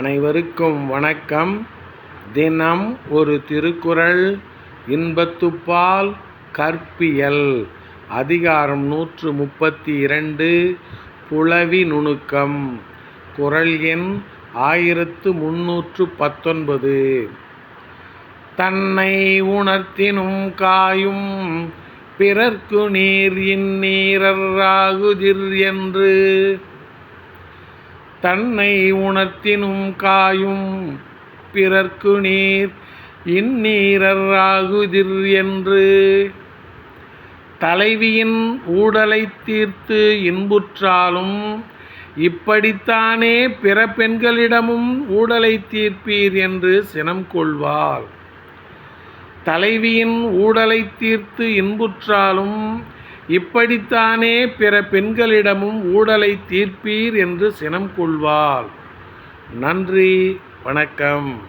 அனைவருக்கும் வணக்கம். தினம் ஒரு திருக்குறள். இன்பத்துப்பால் கற்பியல். அதிகாரம் 132. புலவி நுணுக்கம். குறள் எண் 1319. தன்னை உணர்த்தினும் காயும் பிறர்க்கு நீர் இந்நீரராகுதிர் என்று. தன்னை உணர்த்தினும் காயும் பிறர்க்கு நீர் இந்நீரராகுதிர் என்று. தலைவியின் ஊடலைத் தீர்த்து இன்புற்றாலும் இப்படித்தானே பிற பெண்களிடமும் ஊடலைத் தீர்ப்பீர் என்று சினம் கொள்வாள். தலைவியின் ஊடலைத் தீர்த்து இன்புற்றாலும் இப்படித்தானே பிற பெண்களிடமும் ஊடலை தீர்ப்பீர் என்று சினம் கொள்வாள். நன்றி, வணக்கம்.